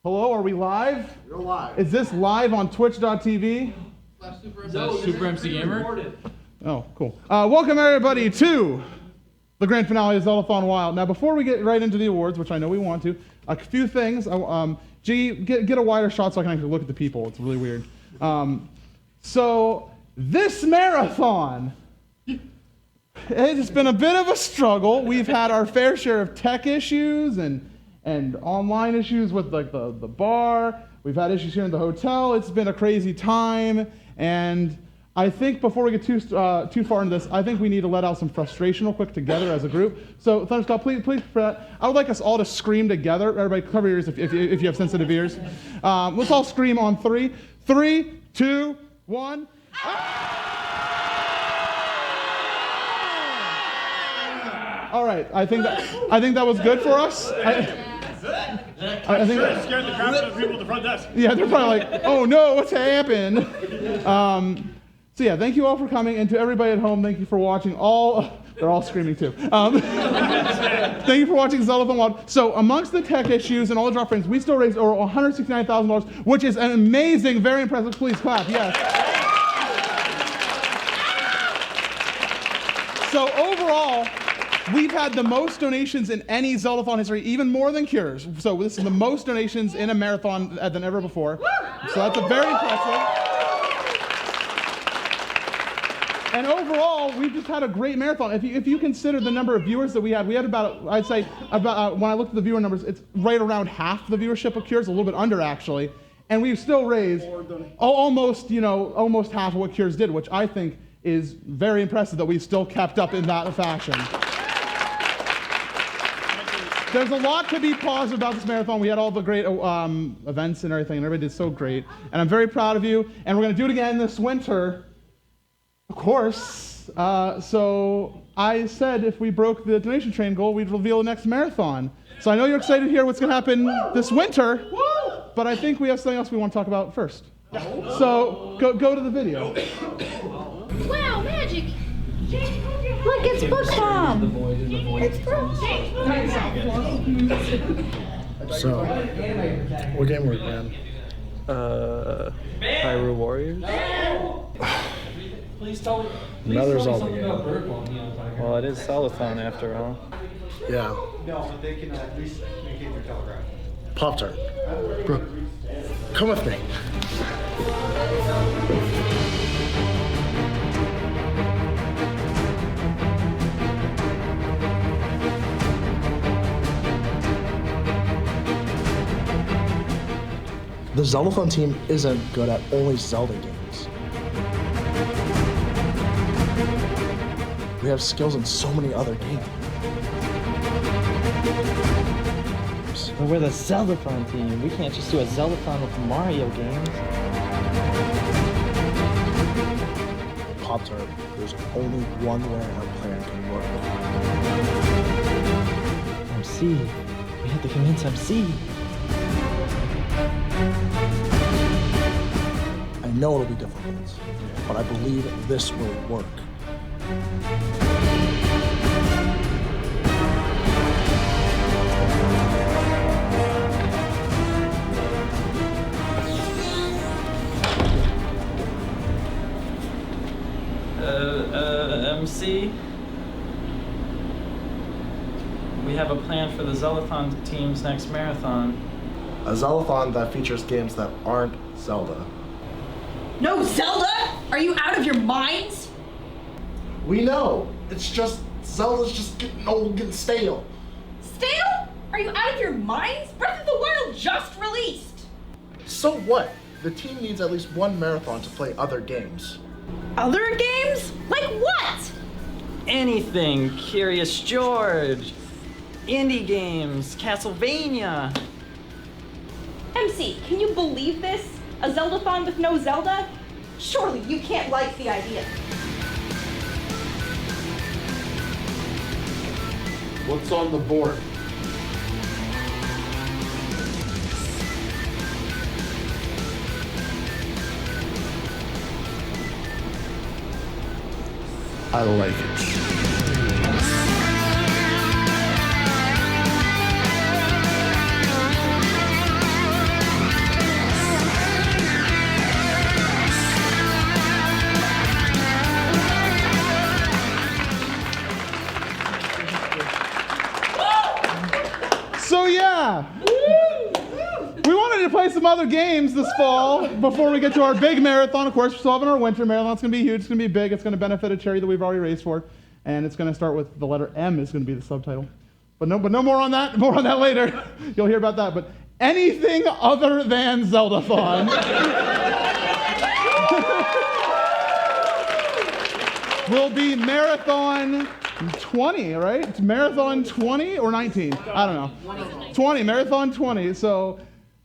Hello, are we live? You're live. Is this live on twitch.tv? Is that Super MC Gamer? Oh, cool. Welcome everybody to the grand finale of Zeldathon Wild. Now, before we get right into the awards, which I know we want to, a few things. G, get a wider shot so I can actually look at the people. It's really weird. So, this marathon, it's been a bit of a struggle. We've had our fair share of tech issues and online issues with like the bar. We've had issues here in the hotel. It's been a crazy time, and I think before we get too far into this, I think we need to let out some frustration real quick together as a group. So Thunderscott, please, I would like us all to scream together. Everybody, cover your ears if you have sensitive ears. Let's all scream on 3. 3, 2, 1. All right, I think that was good for us. I think that scared the crap out of the people at the front desk. Yeah, they're probably like, oh no, what's happened? So yeah, thank you all for coming, and to everybody at home, thank you for watching they're all screaming too. Thank you for watching Zeldathon Wild. So amongst the tech issues and all the drop frames, we still raised over $169,000, which is an amazing, very impressive. Please clap, yes. So overall, we've had the most donations in any Zeldathon history, even more than Cures. So this is the most donations in a marathon than ever before. So that's a very impressive. And overall, we've just had a great marathon. If you consider the number of viewers that we had about, I'd say, when I looked at the viewer numbers, it's right around half the viewership of Cures, a little bit under actually. And we've still raised almost half of what Cures did, which I think is very impressive that we still kept up in that fashion. There's a lot to be positive about this marathon. We had all the great events and everything, and everybody did so great. And I'm very proud of you. And we're going to do it again this winter, of course. So I said if we broke the donation train goal, we'd reveal the next marathon. So I know you're excited to hear what's going to happen this winter, but I think we have something else we want to talk about first. So go to the video. Wow, magic! Look, it's Book Bomb! It's So, what game were we playing? Hyrule Warriors? Another Zelda game. Well, it is Zeldathon after all. Yeah. No, but they can at least communicate their telegraph. Pop-Tart. Bro, come with me. The Zeldathon team isn't good at only Zelda games. We have skills in so many other games. But we're the Zeldathon team. We can't just do a Zeldathon with Mario games. Pop-Tart, there's only one way our plan can work. MC. We have to convince MC. I know it'll be difficult, but I believe this will work. MC. We have a plan for the Zeldathon team's next marathon. A Zeldathon that features games that aren't Zelda. No Zelda? Are you out of your minds? We know. It's just, Zelda's just getting old, getting stale. Stale? Are you out of your minds? Breath of the Wild just released. So what? The team needs at least one marathon to play other games. Other games? Like what? Anything. Curious George. Indie games. Castlevania. MC, can you believe this? A Zeldathon with no Zelda? Surely you can't like the idea. What's on the board? I like it. play some other games this fall before we get to our big marathon. Of course, we're still having our winter marathon. It's going to be huge. It's going to be big. It's going to benefit a charity that we've already raised for. And it's going to start with the letter M is going to be the subtitle. But no more on that. More on that later. You'll hear about that. But anything other than Zeldathon will be Marathon 20, right? It's Marathon 20 or 19? I don't know. 20, Marathon 20. So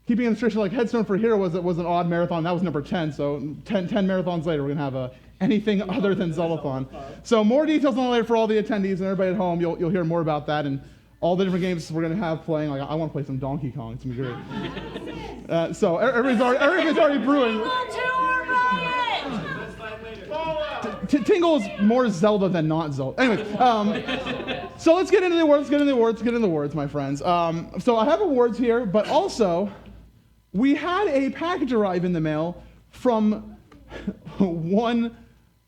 keeping in tradition, like Headstone for Hero was an odd marathon. That was number 10. So 10 marathons later, we're going to have anything other than Zeldathon. So more details on that later for all the attendees and everybody at home. You'll hear more about that and all the different games we're going to have playing. Like I want to play some Donkey Kong. It's going to be great. So everybody's already brewing. Tingle is more Zelda than not Zelda. Anyways, so let's get into the awards, my friends. So I have awards here, but also we had a package arrive in the mail from one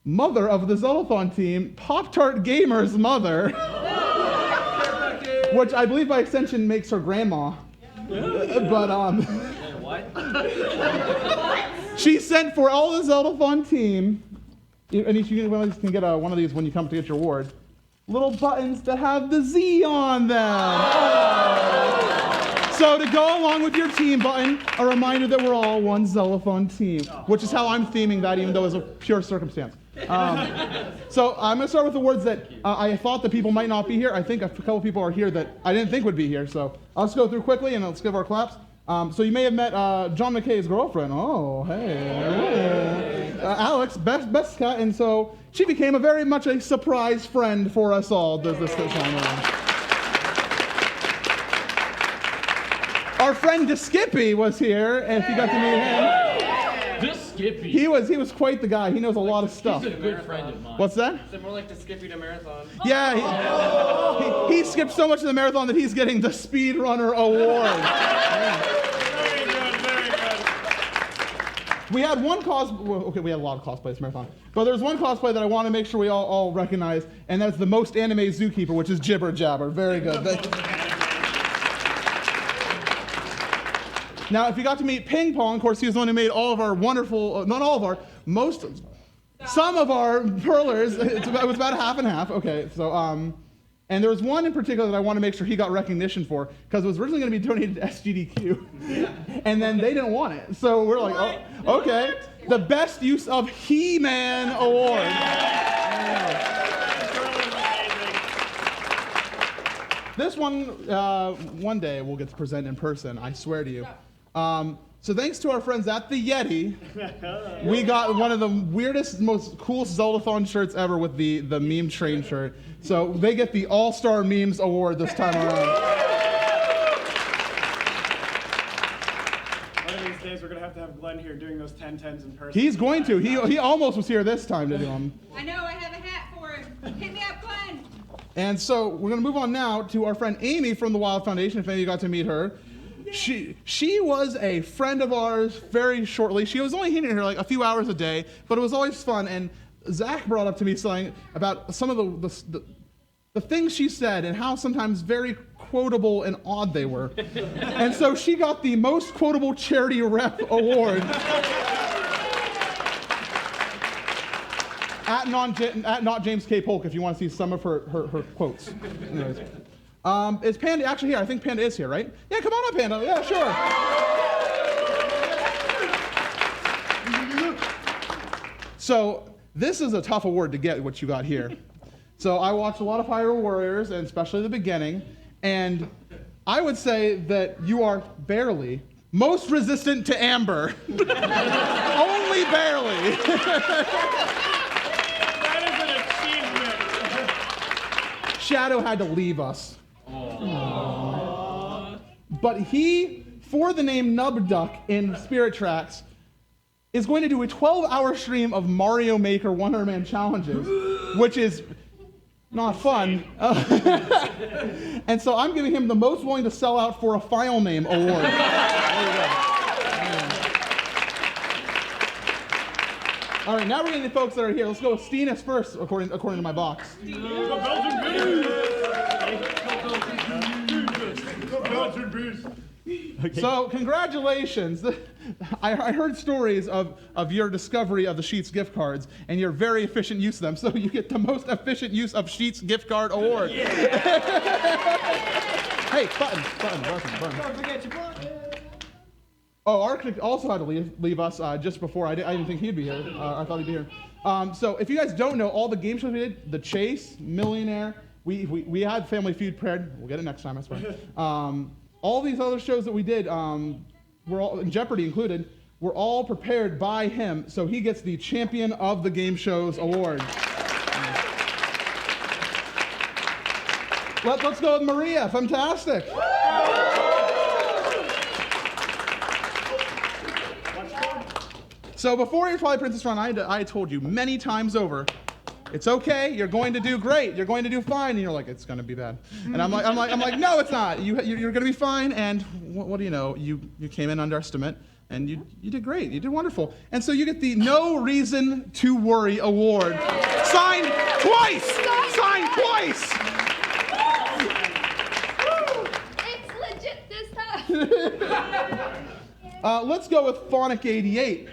mother of the Zeldathon team, Pop-Tart Gamer's mother, which I believe by extension makes her grandma. But she sent for all the Zeldathon team. And each can get one of these when you come to get your award. Little buttons that have the Z on them. Oh. So to go along with your team button, a reminder that we're all one Zeldathon team, which is how I'm theming that, even though it's a pure circumstance. So I'm going to start with awards that I thought that people might not be here. I think a couple people are here that I didn't think would be here. So I'll just go through quickly and let's give our claps. So you may have met John McKay's girlfriend. Oh, hey. Alex, best cat, and so she became very much a surprise friend for us all this time around. Our friend DeSkippy was here, and if you got to meet him. DeSkippy. He was quite the guy. He knows a lot of stuff. He's a good friend of mine. What's that? It's more like DeSkippy to marathon. Yeah, he skipped so much of the marathon that he's getting the Speedrunner Award. Yeah. We had one we had a lot of cosplays marathon, but there's one cosplay that I want to make sure we all recognize, and that's the most anime zookeeper, which is Jibber Jabber. Very good. Now, if you got to meet Ping Pong, of course, he was the one who made all of our wonderful, not all of our, some of our perlers. It was about half and half. Okay, so and there was one in particular that I want to make sure he got recognition for, because it was originally going to be donated to SGDQ, and then they didn't want it. So we're like, oh, okay. The Best Use of He-Man Award. This one day we'll get to present in person, I swear to you. So thanks to our friends at the Yeti, we got one of the weirdest, most coolest Zeldathon shirts ever with the meme train shirt. So they get the All-Star Memes Award this time around. One of these days we're going to have Glenn here doing those 10-10s in person. He's going to. He almost was here this time to do them. I know, I have a hat for him. Hit me up, Glenn. And so we're going to move on now to our friend Amy from the Wild Foundation, if any of you got to meet her. She was a friend of ours very shortly. She was only here like a few hours a day, but it was always fun. And Zach brought up to me something about some of the things she said and how sometimes very quotable and odd they were. And so she got the most quotable charity rep award at not James K. Polk if you want to see some of her quotes. Anyways. Is Panda actually here? I think Panda is here, right? Yeah, come on up, Panda. Yeah, sure. So this is a tough award to get, what you got here. So I watched a lot of Hyrule Warriors, and especially the beginning, and I would say that you are barely most resistant to Amber. Only barely. That is an achievement. Shadow had to leave us. Aww. But he, for the name Nubduck in Spirit Tracks, is going to do a 12-hour stream of Mario Maker 100-man challenges, which is not fun. And so I'm giving him the most willing to sell out for a file name award. There you go. All right, now we're getting the folks that are here. Let's go with Steenis first, according to my box. So congratulations. I heard stories of your discovery of the Sheets gift cards and your very efficient use of them. So you get the most efficient use of Sheets gift card award. Yeah. Hey, button. Don't forget your button. Oh, Arctic also had to leave us just before. I didn't think he'd be here. I thought he'd be here. So if you guys don't know, all the game shows we did, The Chase, Millionaire, we had Family Feud prepared. We'll get it next time, that's fine. All these other shows that we did, were all, Jeopardy included, were all prepared by him. So he gets the Champion of the Game Shows award. Let's go with Maria. Fantastic. So before your Twilight Princess run, I told you many times over, it's okay. You're going to do great. You're going to do fine. And you're like, it's going to be bad. And I'm like, no, it's not. You're going to be fine. And what do you know? You came in underestimate, and you did great. You did wonderful. And so you get the No Reason to Worry award, signed twice. Signed twice. It's legit this time. Let's go with Phonic 88.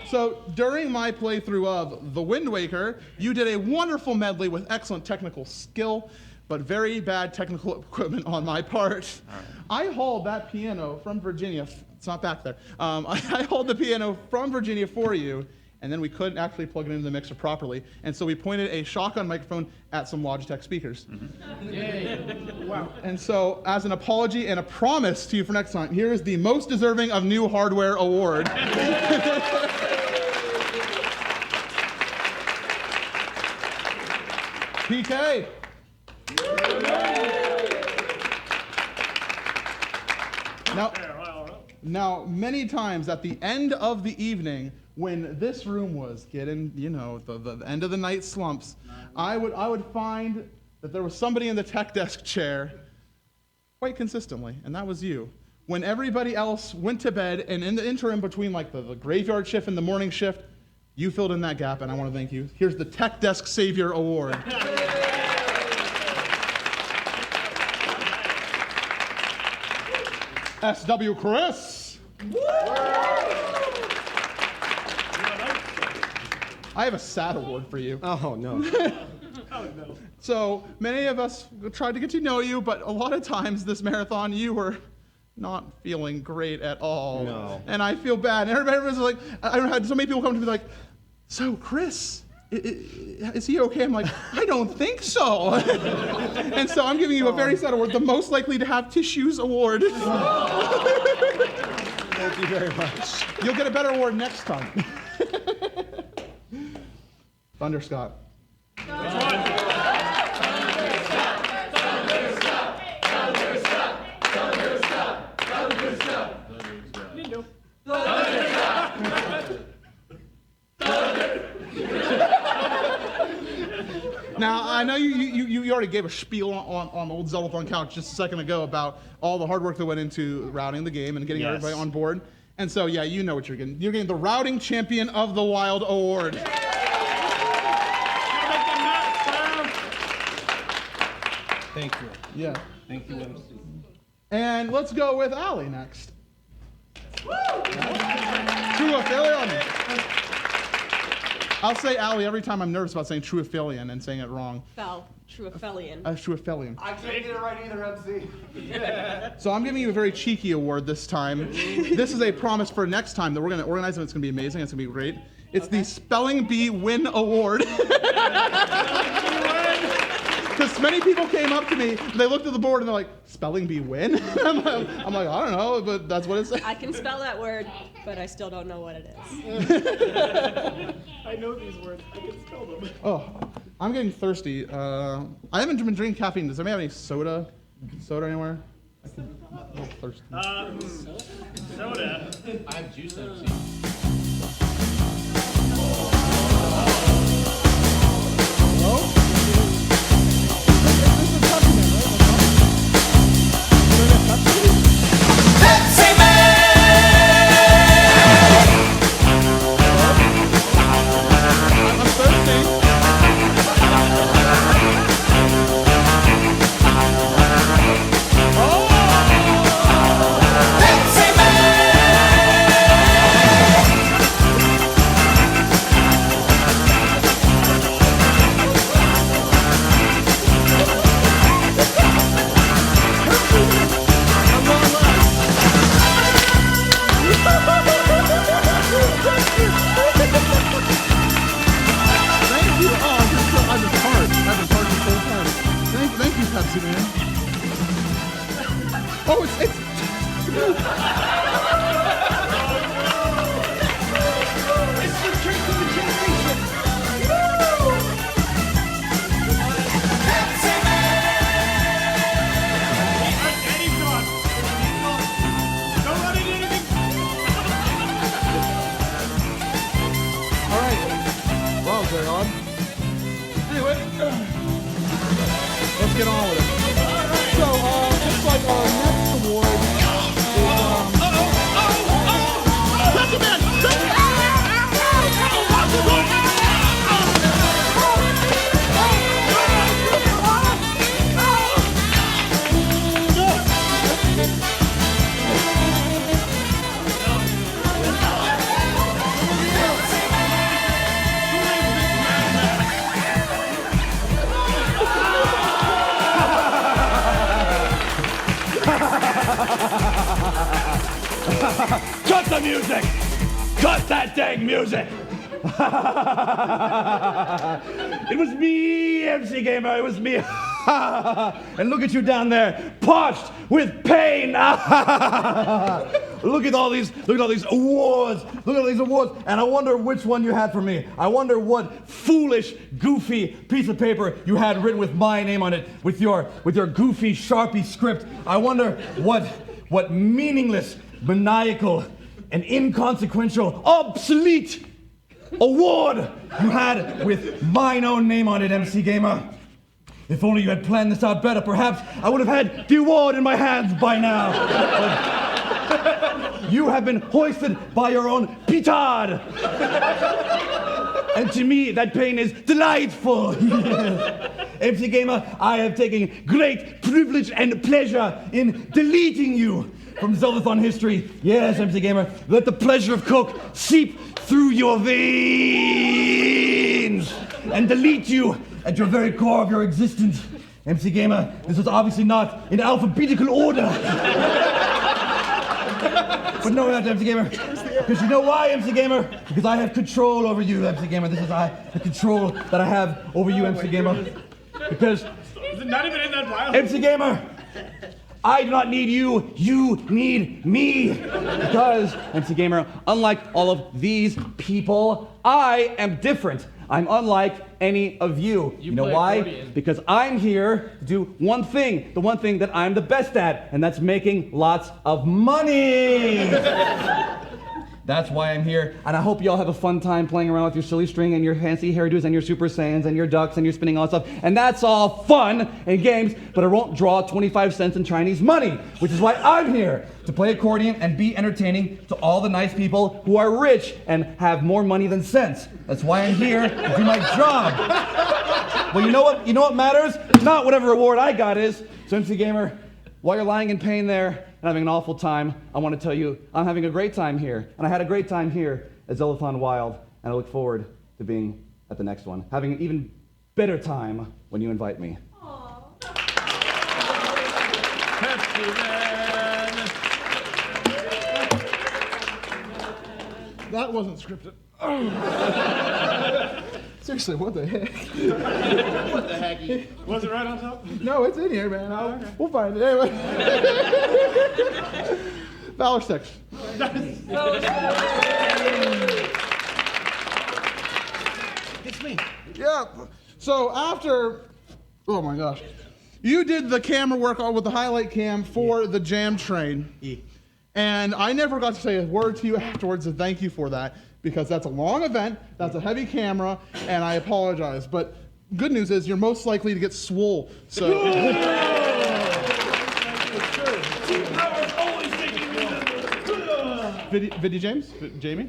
So during my playthrough of The Wind Waker, you did a wonderful medley with excellent technical skill, but very bad technical equipment on my part. I hauled that piano from Virginia. It's not back there. I hauled the piano from Virginia for you, and then we couldn't actually plug it into the mixer properly, and so we pointed a shotgun microphone at some Logitech speakers. Wow. And so, as an apology and a promise to you for next time, here is the Most Deserving of New Hardware award. PK. Now, many times at the end of the evening, when this room was getting, the end of the night slumps, I would find that there was somebody in the tech desk chair quite consistently, and that was you. When everybody else went to bed, and in the interim between like the graveyard shift and the morning shift, you filled in that gap, and I want to thank you. Here's the Tech Desk Savior Award. SW Chris. I have a sad award for you. Oh, no. Oh, no. So many of us tried to get to know you, but a lot of times this marathon, you were not feeling great at all. No. And I feel bad. And everybody was like, I don't know, so many people come to me like, so Chris, is he okay? I'm like, I don't think so. And so I'm giving you a very sad award, the Most Likely to Have Tissues Award. Thank you very much. You'll get a better award next time. Thunder Scott. Now, I know you already gave a spiel on old Zeldathon Couch just a second ago about all the hard work that went into routing the game and getting everybody on board. And so, yeah, you know what you're getting. You're getting the Routing Champion of the Wild Award. Thank you. Yeah. Thank you, MC. And let's go with Allie next. True Affiliate. I'll say Allie every time I'm nervous about saying True Affiliate and saying it wrong. True Affiliate. True Affiliate. I can't get it right either, MC. So I'm giving you a very cheeky award this time. This is a promise for next time that we're going to organize it. It's going to be amazing. It's going to be great. It's the Spelling Bee Win Award. Because many people came up to me, they looked at the board and they're like, Spelling Bee Win? I'm like, I don't know, but that's what it says. I can spell that word, but I still don't know what it is. I know these words. I can spell them. Oh, I'm getting thirsty. I haven't been drinking caffeine. Does anybody have any soda? Soda anywhere? I'm a little thirsty. Soda. I have juice MC. Hello? the music! Cut that dang music! It was me, MC Gamer, it was me. And look at you down there, parched with pain. Look at all these awards. Look at all these awards. And I wonder which one you had for me. I wonder what foolish, goofy piece of paper you had written with my name on it, with your goofy Sharpie script. I wonder what meaningless, maniacal, and inconsequential, obsolete award you had with mine own name on it, MC Gamer. If only you had planned this out better, perhaps I would have had the award in my hands by now. But you have been hoisted by your own petard. And to me, that pain is delightful. MC Gamer, I have taken great privilege and pleasure in deleting you from Zeldathon history. Yes, MC Gamer, let the pleasure of Coke seep through your veins and delete you at your very core of your existence. MC Gamer, this was obviously not in alphabetical order. But no, not MC Gamer. Because you know why, MC Gamer? Because I have control over you, MC Gamer. This is the control that I have over you, MC Gamer. Because... Is it not even in that file? MC Gamer, I do not need you, you need me. Because, MC Gamer, unlike all of these people, I am different. I'm unlike any of you. You know why? Accordion. Because I'm here to do one thing, the one thing that I'm the best at, and that's making lots of money. That's why I'm here, and I hope you all have a fun time playing around with your silly string and your fancy hairdos and your Super Saiyans and your ducks and your spinning all that stuff. And that's all fun and games, but I won't draw 25 cents in Chinese money, which is why I'm here, to play accordion and be entertaining to all the nice people who are rich and have more money than sense. That's why I'm here to do my job. Well, you know what? You know what matters? Not whatever award I got is. So, MC Gamer, while you're lying in pain there and having an awful time, I want to tell you I'm having a great time here. And I had a great time here at Zeldathon Wild, and I look forward to being at the next one, having an even better time when you invite me. That wasn't scripted. Seriously, what the heck? What the heck? Was it right on top? No, it's in here, man. Okay. We'll find it anyway. Valor 6. It's me. Yeah. So after, oh my gosh, you did the camera work with the highlight cam for the Jam Train. And I never got to say a word to you afterwards to thank you for that, because that's a long event, that's a heavy camera, and I apologize. But good news is you're most likely to get swole. So. Viddy James? Jamie?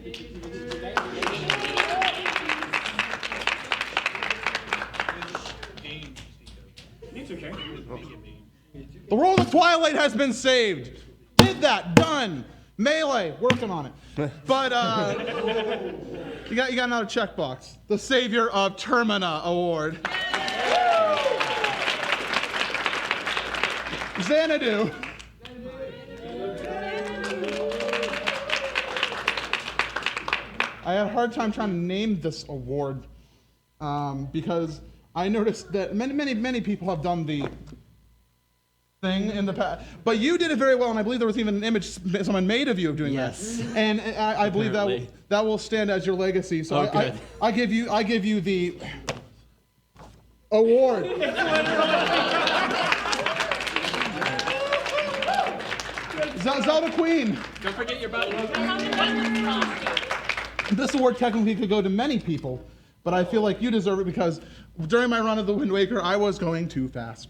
It's okay. The World of Twilight has been saved. Did that, done. Melee, working on it. But you got another checkbox. The Savior of Termina Award. Xanadu. I had a hard time trying to name this award because I noticed that many people have done the thing in the past, but you did it very well, and I believe there was even an image someone made of you of doing that. And I believe that will stand as your legacy. So I give you the award. Zelda Queen. Don't forget your button. This award technically could go to many people, but I feel like you deserve it because during my run of the Wind Waker, I was going too fast.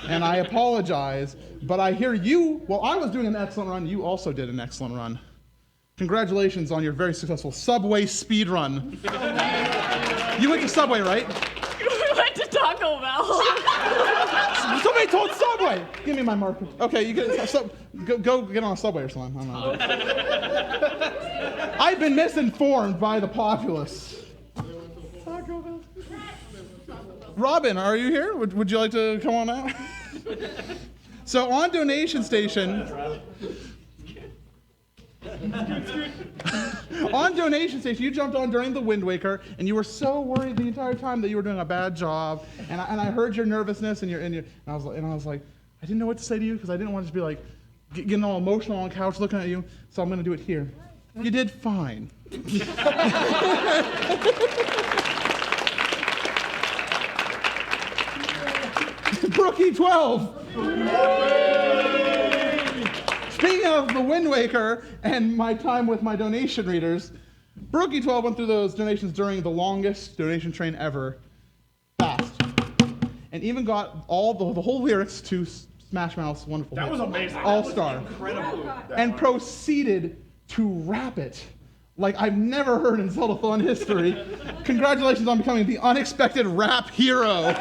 And I apologize, but I hear you, while I was doing an excellent run, you also did an excellent run. Congratulations on your very successful Subway speed run. You went to Subway, right? We went to Taco Bell. Somebody told Subway. Give me my marker. Okay, you go get on a Subway or something. I don't know. I've been misinformed by the populace. Robin, are you here? Would you like to come on out? So on Donation Station, On donation station, you jumped on during the Wind Waker, and you were so worried the entire time that you were doing a bad job. And I heard your nervousness, and I was like, I didn't know what to say to you because I didn't want to just be like getting all emotional on the couch looking at you. So I'm gonna do it here. You did fine. Brookie 12. Speaking of the Wind Waker and my time with my donation readers, Brookie 12 went through those donations during the longest donation train ever, fast, and even got all the whole lyrics to Smash Mouth's wonderful That hit, was amazing. All-Star, and proceeded to rap it like I've never heard in Zeldathon history. Congratulations on becoming the unexpected rap hero.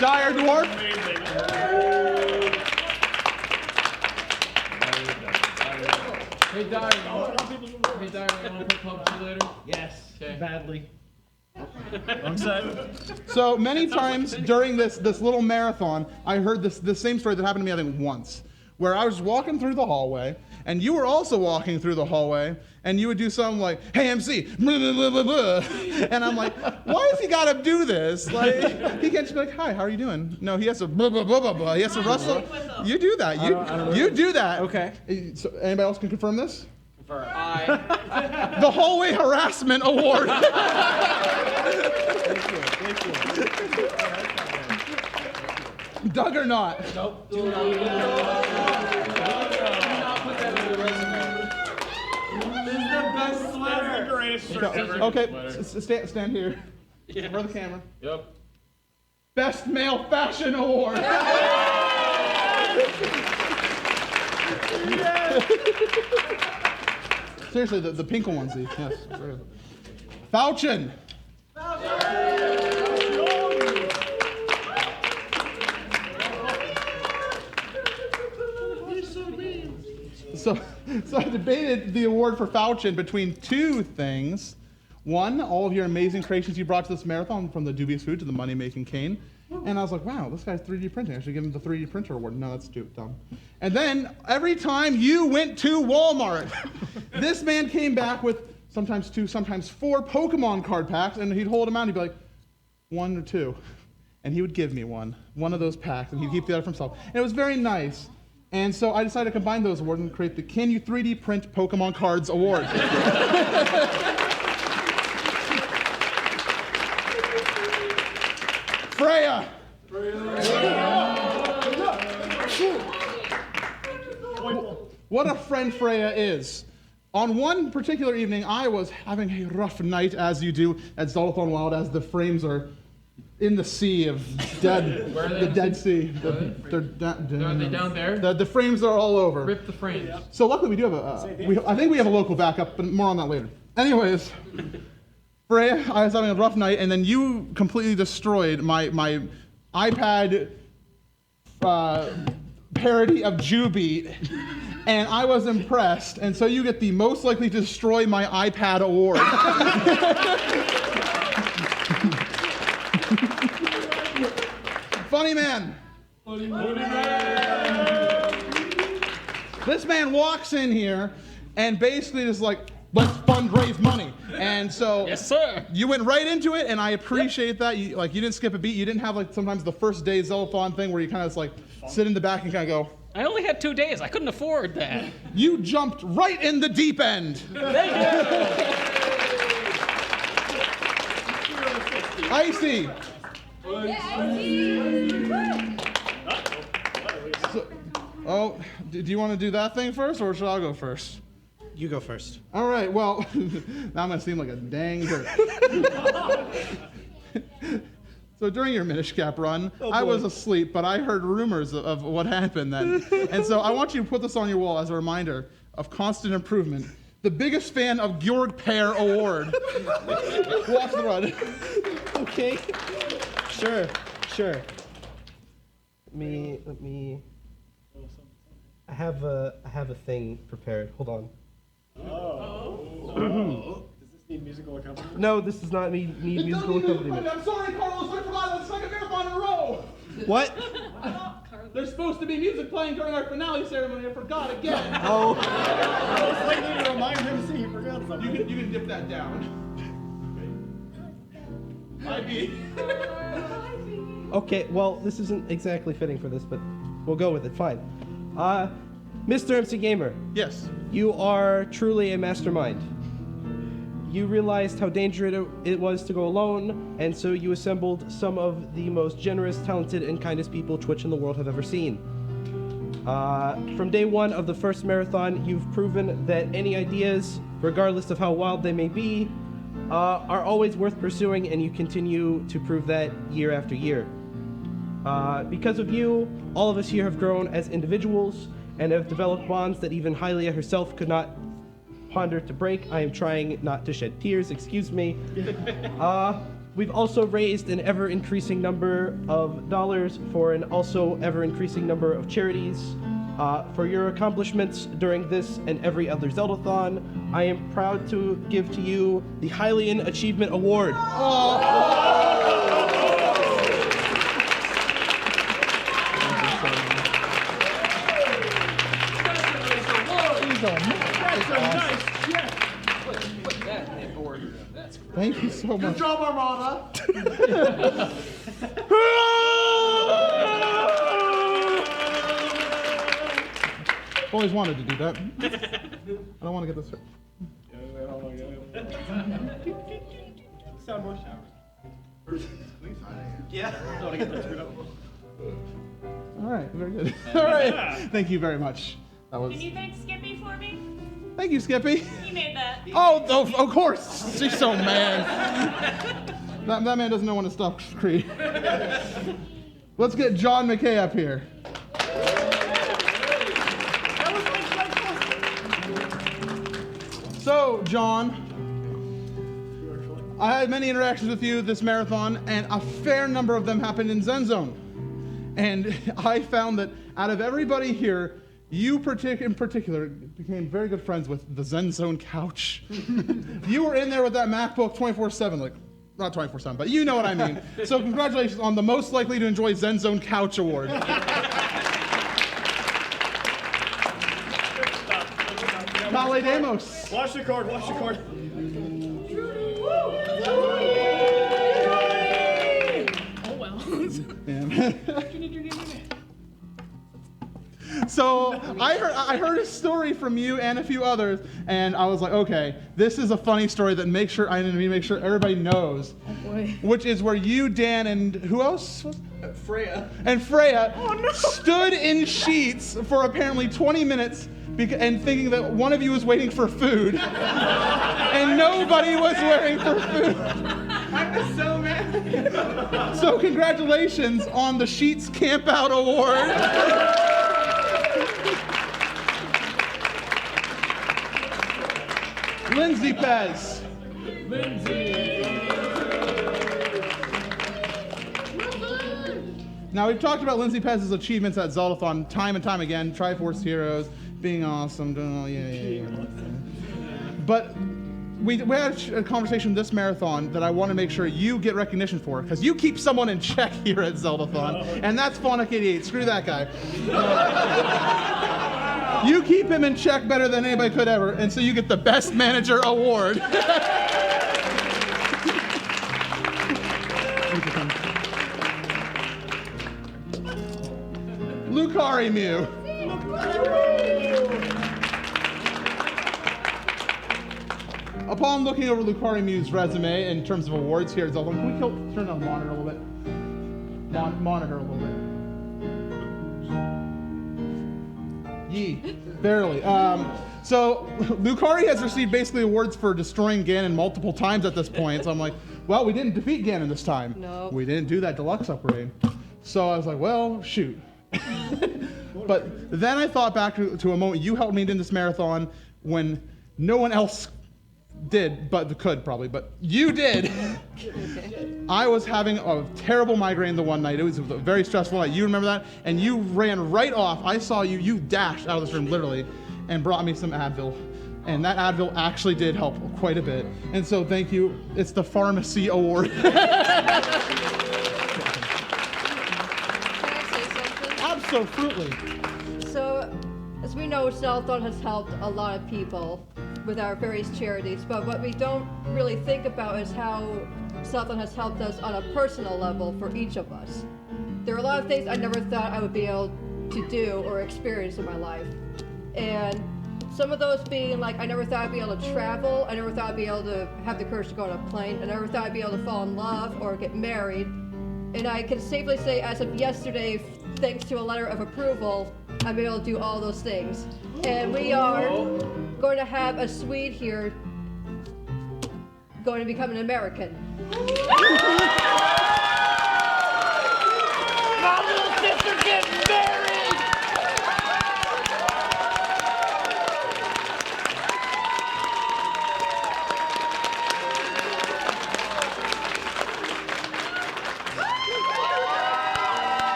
Dire Dwarf. Hey, Dyer, you want to play PUBG later? Yes. Okay. Badly. So many times during this little marathon, I heard this same story that happened to me, I think, once, where I was walking through the hallway, and you were also walking through the hallway, and you would do something like, "Hey, MC," blah, blah, blah, blah, blah. And I'm like, why does he gotta do this? Like, he can't just be like, "Hi, how are you doing?" No, he has to blah, blah, blah, blah, blah. He has to rustle. You do that. You do that. Okay. So anybody else can confirm this? Aye. The Hallway Harassment Award. Thank you. Doug or not? Nope. Do not put that in the resume. This is the best That's the sweater. greatest shirt ever. Okay, stand here. Yeah. For the camera. Yep. Best Male Fashion Award. Seriously, the pink onesie. Yes. Falchion. So I debated the award for Falchion between two things. One, all of your amazing creations you brought to this marathon, from the dubious food to the money-making cane. And I was like, wow, this guy's 3D printing. I should give him the 3D printer award. No, that's too dumb. And then every time you went to Walmart, this man came back with sometimes 2, sometimes 4 Pokemon card packs, and he'd hold them out and he'd be like, 1 or 2. And he would give me one of those packs, and he'd keep the other for himself. And it was very nice. And so I decided to combine those awards and create the Can You 3D Print Pokemon Cards Award. Freya! What a friend Freya is. On one particular evening, I was having a rough night, as you do at Zeldathon Wild, as the frames are in the sea of dead, the Dead Sea. Are they down there? The frames are all over. Rip the frames. So luckily we do have I think we have a local backup, but more on that later. Anyways, Freya, I was having a rough night, and then you completely destroyed my iPad parody of Jubeat, and I was impressed, and so you get the most likely to destroy my iPad award. Funny man. This man walks in here and basically is like, let's fundraise money. And so Yes, sir. you went right into it, and I appreciate that. You didn't skip a beat. You didn't have like sometimes the first day Zeldathon thing where you kind of just like sit in the back and kind of go. I only had 2 days. I couldn't afford that. You jumped right in the deep end. Thank you. Icy. So, do you want to do that thing first, or should I go first? You go first. All right, well, now I'm going to seem like a dang jerk. So during your Minish Cap run, I was asleep, but I heard rumors of what happened then. And so I want you to put this on your wall as a reminder of constant improvement. The biggest fan of Georg Pear Award. Watch the run. Okay. Sure. Let me. I have a thing prepared. Hold on. Does this need musical accompaniment? No, this does not need musical accompaniment. I'm sorry, Carlos. I forgot the second marathon in a row. What? There's supposed to be music playing during our finale ceremony. I forgot again. Oh. I was waiting to remind him he forgot something. You can dip that down. Might be. Okay, well, this isn't exactly fitting for this, but we'll go with it. Fine. Mr. MC Gamer, Yes. you are truly a mastermind. You realized how dangerous it was to go alone, and so you assembled some of the most generous, talented, and kindest people Twitch and the world have ever seen. From day one of the first marathon, you've proven that any ideas, regardless of how wild they may be, are always worth pursuing, and you continue to prove that year after year. Because of you, all of us here have grown as individuals and have developed bonds that even Hylia herself could not ponder to break. I am trying not to shed tears, excuse me. We've also raised an ever-increasing number of dollars for an also ever-increasing number of charities. For your accomplishments during this and every other Zeldathon, I am proud to give to you the Hylian Achievement Award. Thank you so much. Good job, Armada. Always wanted to do that. I don't want to get this hurt. Sound more shower. Yeah. I want to get that screwed up. All right, very good. All right, thank you very much. That was. Can you thank Skippy for me? Thank you, Skippy. He made that. Oh, of course. She's so mad. That man doesn't know when to stop Creed. Let's get John McKay up here. So, John, I had many interactions with you this marathon, and a fair number of them happened in Zen Zone. And I found that out of everybody here, you in particular became very good friends with the Zen Zone couch. You were in there with that MacBook 24/7, like, not 24/7, but you know what I mean. So congratulations on the most likely to enjoy Zen Zone couch award. Vale Demos. Watch the cord, watch the cord. Oh well. So I heard a story from you and a few others, and I was like, okay, this is a funny story that make sure everybody knows. Oh boy. Which is where you, Dan, and who else? Freya. And Freya stood in sheets for apparently 20 minutes and thinking that one of you was waiting for food, and nobody was waiting for food. I was so mad. So congratulations on the Sheets Camp Out Award. Lindsay Pez. Now, we've talked about Lindsay Pez's achievements at Zeldathon time and time again. Triforce Heroes, being awesome, doing all, yeah. But we had a conversation this marathon that I want to make sure you get recognition for, because you keep someone in check here at Zeldathon, and that's Phonic88. Screw that guy. You keep him in check better than anybody could ever, and so you get the Best Manager Award. Lucari Mew. Upon looking over Lucari Mew's resume in terms of awards here at Zelda, can we turn down the monitor a little bit? Monitor a little bit. Yee, barely. So Lucari has received basically awards for destroying Ganon multiple times at this point. So I'm like, well, we didn't defeat Ganon this time. No. We didn't do that deluxe upgrade. So I was like, well, shoot. But then I thought back to a moment you helped me in this marathon when no one else did, but could probably, but you did. I was having a terrible migraine the one night. It was a very stressful night. You remember that? And you ran right off. I saw you. You dashed out of this room literally and brought me some Advil. And that Advil actually did help quite a bit. And so thank you. It's the Pharmacy Award. Can I say something? so fruitly. So, as we know, Zeldathon has helped a lot of people with our various charities, but what we don't really think about is how Zeldathon has helped us on a personal level for each of us. There are a lot of things I never thought I would be able to do or experience in my life. And some of those being like, I never thought I'd be able to travel, I never thought I'd be able to have the courage to go on a plane, I never thought I'd be able to fall in love or get married. And I can safely say, as of yesterday, thanks to a letter of approval, I'm able to do all those things. And we are going to have a Swede here going to become an American. My little sister getting married!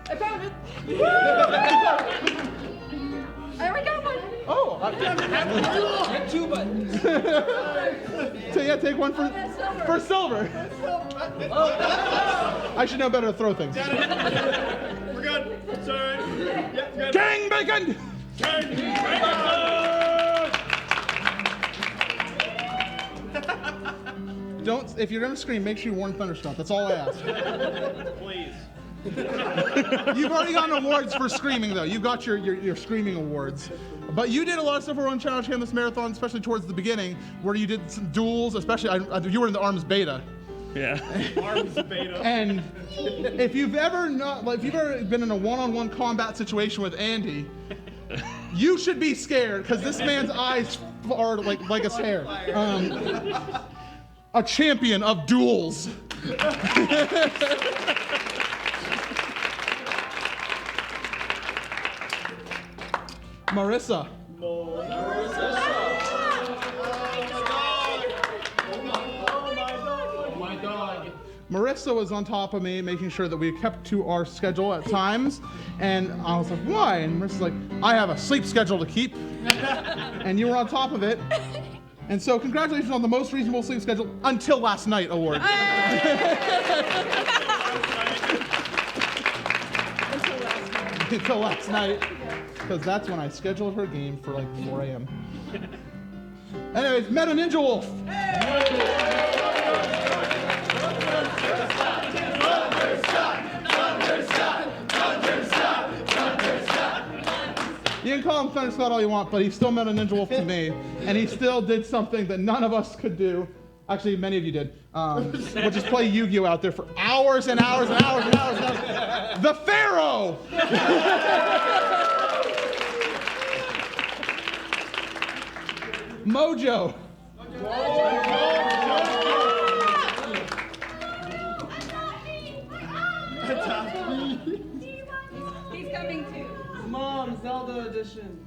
I found it! I already got one! Oh, Get 2 buttons. so yeah, take one for silver. I should know better to throw things. We're good. Sorry. Yeah, good. Gang bacon! Don't, if you're gonna scream, make sure you warn Thunderstruck. That's all I ask. Please. You've already gotten awards for screaming, though. You got your screaming awards. But you did a lot of stuff around Challenge Canvas Marathon, especially towards the beginning, where you did some duels, especially, you were in the ARMS beta. Yeah. Arms beta. And if you've ever been in a one-on-one combat situation with Andy, you should be scared, because this man's eyes are like his hair. A champion of duels. Marissa. My dog. Marissa was on top of me, making sure that we kept to our schedule at times. And I was like, why? And Marissa's like, I have a sleep schedule to keep. And you were on top of it. And so congratulations on the most reasonable sleep schedule until last night award. Until last night. Because that's when I scheduled her game for like 4 a.m. Anyways, Meta Ninja Wolf. You can call him Thunder Scott all you want, but he still Meta Ninja Wolf to me. And he still did something that none of us could do. Actually, many of you did. Which is play Yu-Gi-Oh! Out there for hours and hours and hours and hours and hours. The Pharaoh! Mojo. He's coming too. Mom, Zelda edition.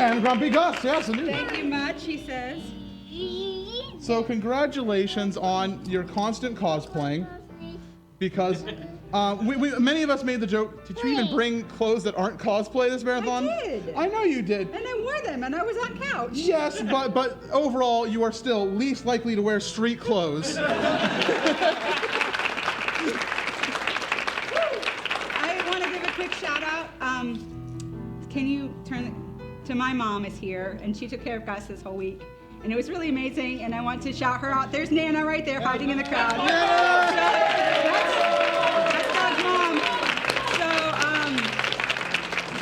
And Grumpy Gus, yes, indeed. Thank you much, he says. So congratulations on your constant cosplaying, because many of us made the joke, did you even bring clothes that aren't cosplay this marathon? I did. I know you did. And I wore them, and I was on couch. Yes, but overall, you are still least likely to wear street clothes. I want to give a quick shout out. Can you turn to my mom is here, and she took care of Gus this whole week. And it was really amazing, and I want to shout her out. There's Nana right there hiding in the crowd. That's God's mom.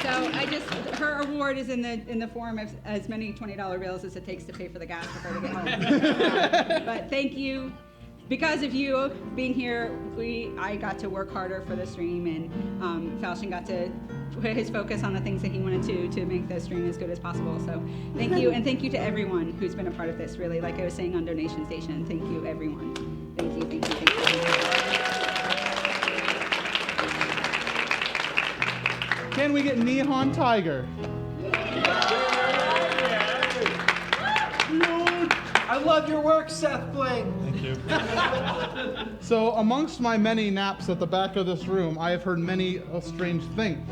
So I just, her award is in the form of as many $20 bills as it takes to pay for the gas for her to get home. But thank you. Because of you being here, I got to work harder for the stream, and Falchion got to put his focus on the things that he wanted to make the stream as good as possible. So thank you, and thank you to everyone who's been a part of this, really. Like I was saying on Donation Station, thank you, everyone. Thank you, thank you, thank you. Can we get Neon Tiger? I love your work, Seth Bling. Thank you. So amongst my many naps at the back of this room, I have heard many a strange thing.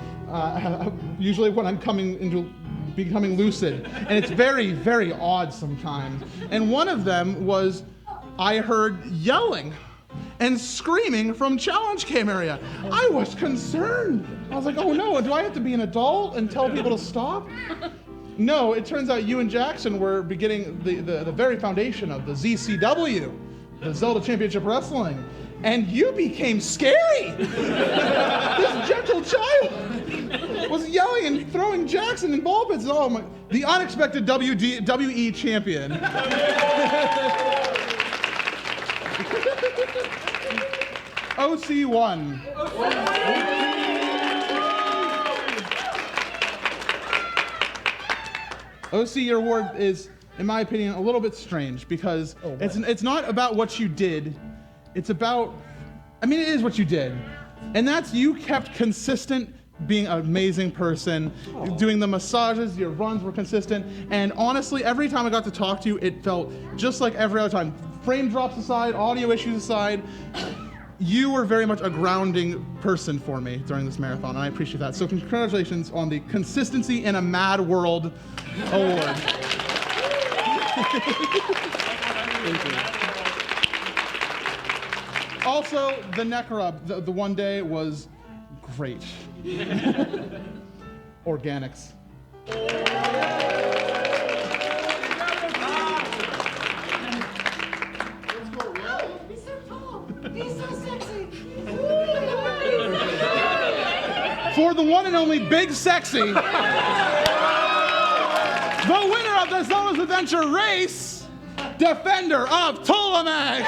Usually when I'm coming into becoming lucid, and it's very, very odd sometimes. And one of them was I heard yelling and screaming from challenge cam area. I was concerned. I was like, oh no, do I have to be an adult and tell people to stop? No, it turns out you and Jackson were beginning the very foundation of the ZCW, the Zelda Championship Wrestling, and you became scary. This gentle child was yelling and throwing Jackson in ball pits. Oh my, the unexpected WE champion. OC1. OC, your award is, in my opinion, a little bit strange because it's not about what you did. It's about, it is what you did. And that's you kept consistent being an amazing person, doing the massages, your runs were consistent. And honestly, every time I got to talk to you, it felt just like every other time. Frame drops aside, audio issues aside, you were very much a grounding person for me during this marathon, and I appreciate that. So congratulations on the Consistency in a Mad World Award. Thank you. Also, the neck rub, the one day was great. Organics. He's so tall. He's so sexy. For the one and only Big Sexy, the winner of the Zelda's Adventure race, Defender of Ptolemaic.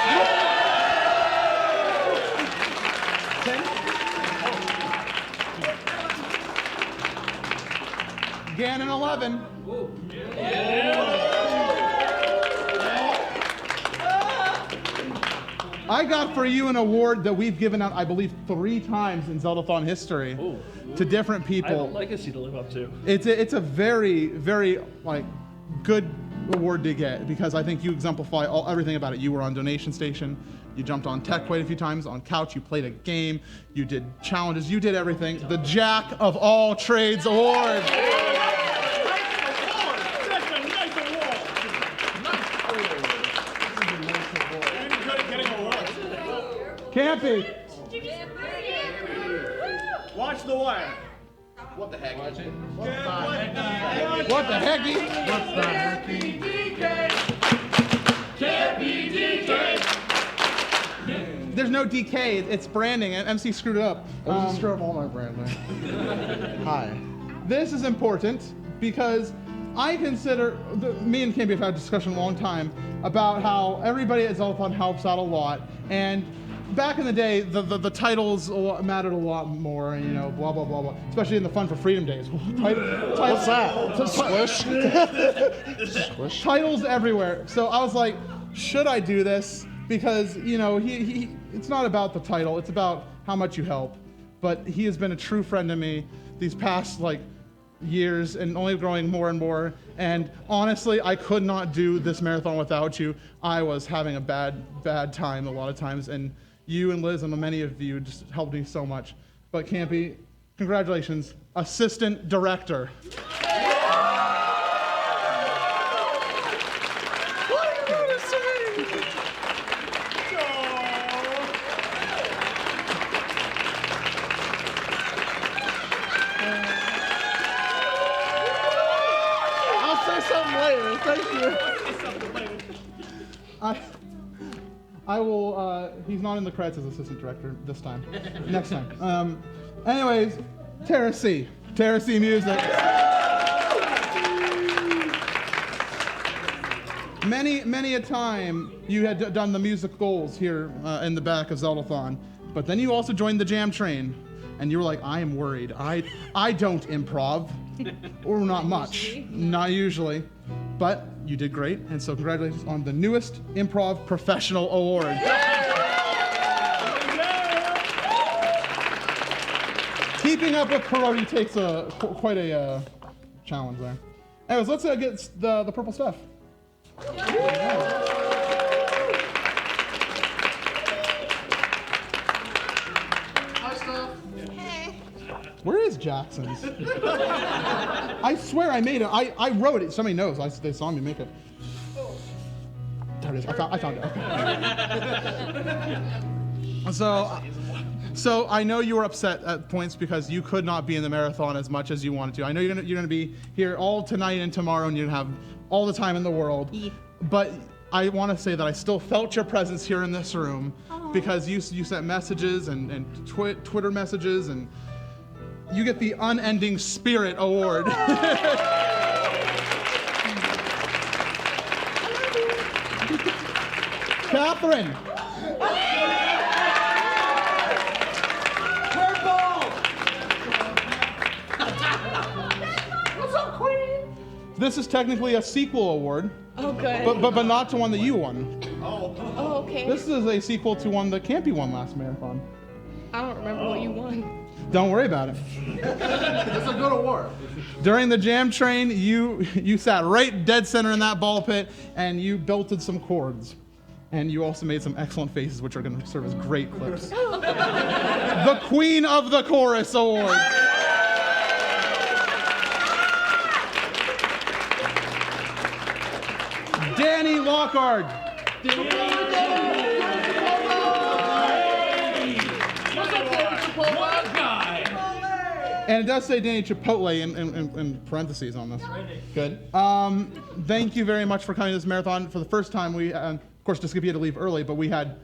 Ganon 11. I got for you an award that we've given out, I believe, 3 times in Zeldathon history to different people. I have a legacy to live up to. It's a very, very good award to get because I think you exemplify everything about it. You were on Donation Station, you jumped on tech quite a few times, on couch, you played a game, you did challenges, you did everything. The Jack of all trades award. Campy. Watch The Wire. What the heck? What the hecky? What's the hecky? There's no DK, it's branding, and MC screwed it up. I just screw up all my branding. Hi. This is important because I consider, me and Campy have had a discussion a long time about how everybody at Zeldathon helps out a lot, and back in the day, the titles mattered a lot more, and blah, blah, blah, blah, especially in the Fun for Freedom days. What's that? Squish? Squish? Titles everywhere. So I was like, should I do this? Because, it's not about the title, it's about how much you help. But he has been a true friend to me these past, years and only growing more and more. And honestly, I could not do this marathon without you. I was having a bad time a lot of times, and you and Liz and many of you just helped me so much. But Campy, congratulations, assistant director. I will, he's not in the credits as assistant director this time. Next time. Anyways, Terra C Music. Many a time you had done the music goals here in the back of Zeldathon, but then you also joined the Jam Train, and you were like, I am worried. I don't improv, or not much, not usually. But you did great, and so congratulations on the newest Improv Professional Award. Keeping up with karate takes quite a challenge there. Anyways, let's get the purple stuff. Hi, Steph. Hey. Where is Jacksons. I swear I made it. I wrote it. Somebody knows. They saw me make it. There it is. I found it. Okay. So I know you were upset at points because you could not be in the marathon as much as you wanted to. I know you're gonna be here all tonight and tomorrow, and you're gonna have all the time in the world. But I want to say that I still felt your presence here in this room because you sent messages and Twitter messages, and you get the Unending Spirit Award. Catherine. This is technically a sequel award. Oh, good. But not to one that you won. Oh, okay. This is a sequel to one that Campy won last marathon. I don't remember what you won. Don't worry about it. It's a good award. During the jam train, you sat right dead center in that ball pit, and you belted some chords. And you also made some excellent faces, which are going to serve as great clips. The Queen of the Chorus Award. Danny Lockhart. And it does say Danny Chipotle in parentheses on this. Good. Thank you very much for coming to this marathon. For the first time, we, of course, just had to leave early, but we had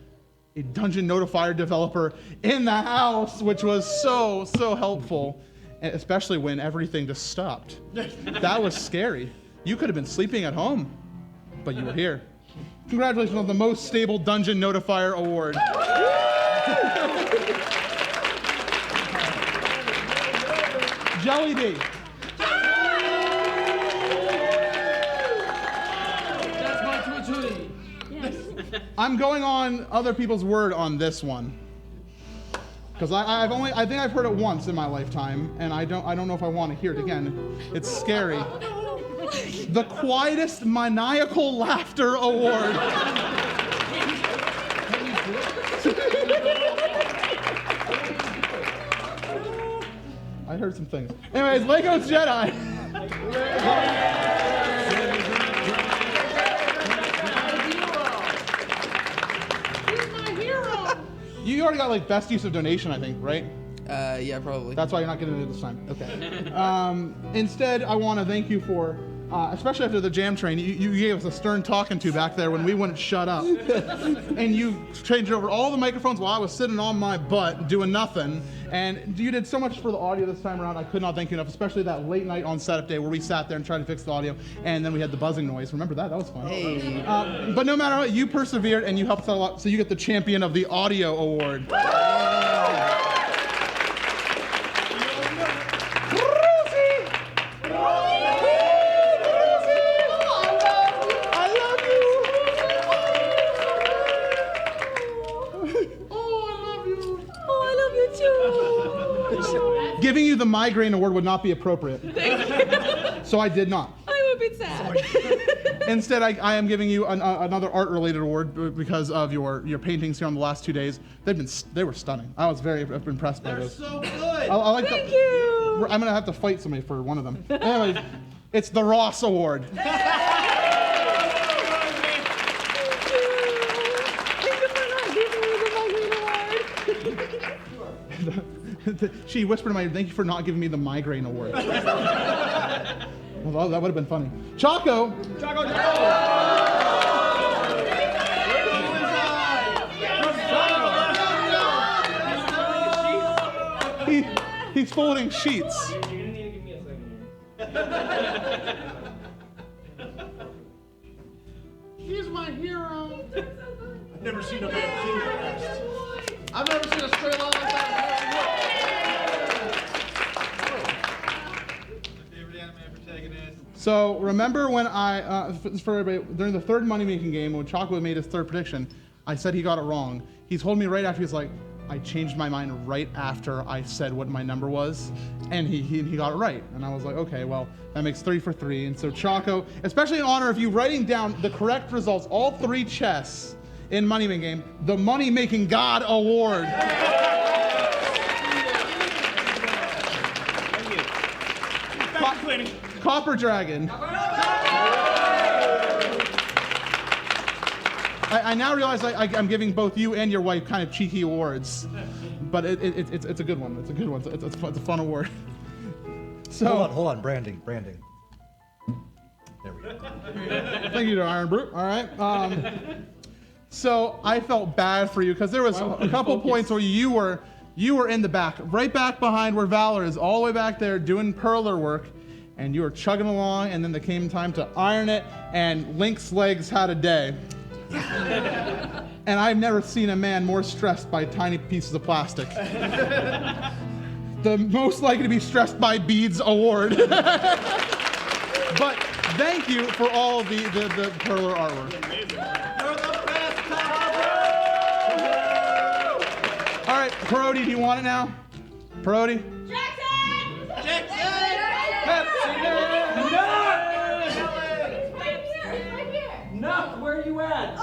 a Dungeon Notifier developer in the house, which was so helpful, especially when everything just stopped. That was scary. You could have been sleeping at home, but you were here. Congratulations on the most stable Dungeon Notifier Award. Jelly Bee. That's my Twitch hoodie. Yes. I'm going on other people's word on this one, because I think I've heard it once in my lifetime, and I don't know if I want to hear it again. It's scary. The quietest maniacal laughter award. I heard some things. Anyways, Lego's Jedi. You already got like best use of donation, I think, right? Yeah, probably. That's why you're not getting it this time. Okay. Instead, I want to thank you for, especially after the jam train, you gave us a stern talking to back there when we wouldn't shut up. And you changed over all the microphones while I was sitting on my butt doing nothing. And you did so much for the audio this time around. I could not thank you enough, especially that late night on setup day where we sat there and tried to fix the audio. And then we had the buzzing noise. Remember that? That was fun. Hey. But no matter what, you persevered and you helped us out a lot. So you get the Champion of the Audio Award. Giving you the migraine award would not be appropriate. So I did not. I would be sad. Instead, I am giving you another art-related award because of your paintings here on the last 2 days. They were stunning. I was very impressed by those. They're so good. I like Thank you. I'm gonna have to fight somebody for one of them. Anyway, it's the Ross Award. She whispered in my ear, "Thank you for not giving me the migraine award." Well, that would have been funny. Choco! He's folding sheets. You're gonna need to give me a second here. He's my hero. I've never seen a man sing fast. I've never seen a straight line like that. So remember when for everybody, during the third money-making game, when Chocolate made his third prediction, I said he got it wrong. He told me right after, he's like, I changed my mind right after I said what my number was, and he got it right. And I was like, okay, well, that makes 3 for 3. And so Choco, especially in honor of you writing down the correct results, all 3 chests in money-making game, the Money-Making God Award. Back to cleaning. Copper Dragon. I now realize I'm giving both you and your wife kind of cheeky awards, but it's a good one. It's a good one. It's a fun award. So Hold on, branding. There we go. Thank you to Iron Brute. All right. So I felt bad for you because there was a couple points where you were in the back, right back behind where Valor is, all the way back there doing perler work, and you were chugging along, and then there came time to iron it, and Link's legs had a day. And I've never seen a man more stressed by tiny pieces of plastic. The most likely to be stressed by beads award. But thank you for all the perler artwork. All right, Parody, do you want it now? Parody? Jackson! Nuck, where are you at?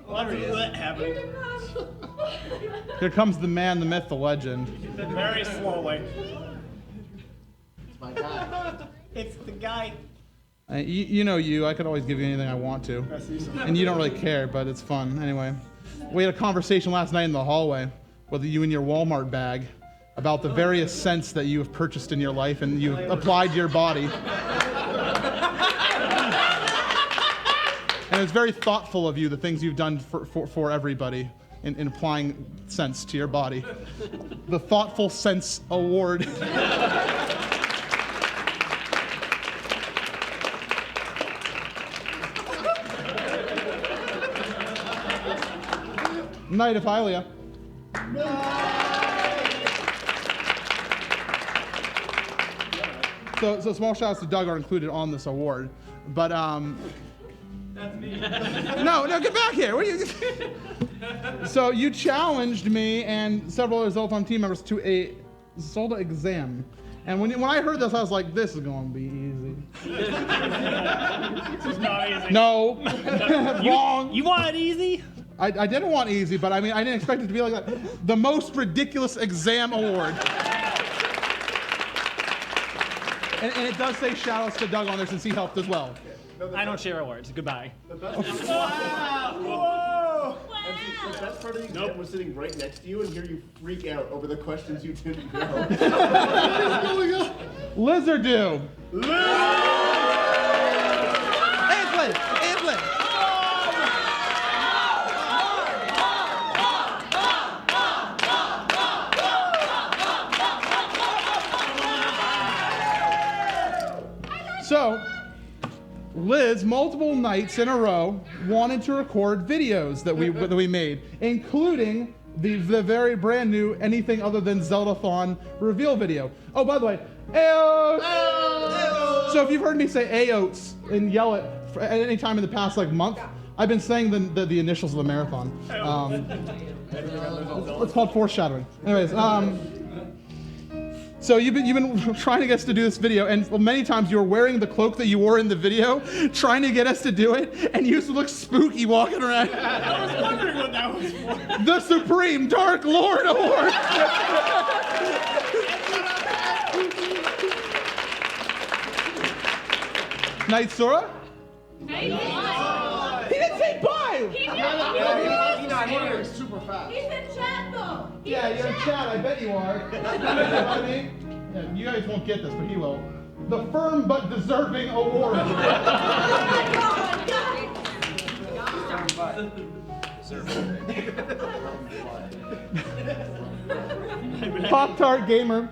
What's that happening? Here comes the man, the myth, the legend. Very slowly. It's my guy. It's the guy. You know you. I could always give you anything I want to. And you don't really care, but it's fun. Anyway, we had a conversation last night in the hallway with you and your Walmart bag about the various scents that you have purchased in your life and you've applied to your body. And it's very thoughtful of you, the things you've done for everybody in applying scents to your body. The Thoughtful Scents Award. Knight of Hylia. So small shout-outs to Doug are included on this award. But That's me. No, get back here. What are you? So you challenged me and several other Zeldathon team members to a Zelda exam. And when I heard this, I was like, this is going to be easy. This is not easy. No. Wrong. You want it easy? I didn't want easy, but I mean, I didn't expect it to be like that. The most ridiculous exam award. And it does say shout-outs to Doug on there since he helped as well. I don't share awards. Goodbye. Wow! The best part of the exam was sitting right next to you and hear you freak out over the questions you didn't know. Lizardo. Antlet. So, Liz, multiple nights in a row, wanted to record videos that we made, including the very brand new anything other than Zeldathon reveal video. Oh, by the way, Ayotes! Ayotes! So if you've heard me say Ayotes and yell it at any time in the past month, I've been saying the initials of the marathon. It's called foreshadowing. Anyways, so you've been trying to get us to do this video, and many times you were wearing the cloak that you wore in the video, trying to get us to do it, and you used to look spooky walking around. I was wondering what that was for. The Supreme Dark Lord Award. Knight Sora? Hey, He didn't say bye! He's not here. Super fast. in chat though. Yeah, you're in chat, I bet you are. You know what I mean? Yeah, you guys won't get this, but he will. The Firm But Deserving Award. Pop-Tart Gamer.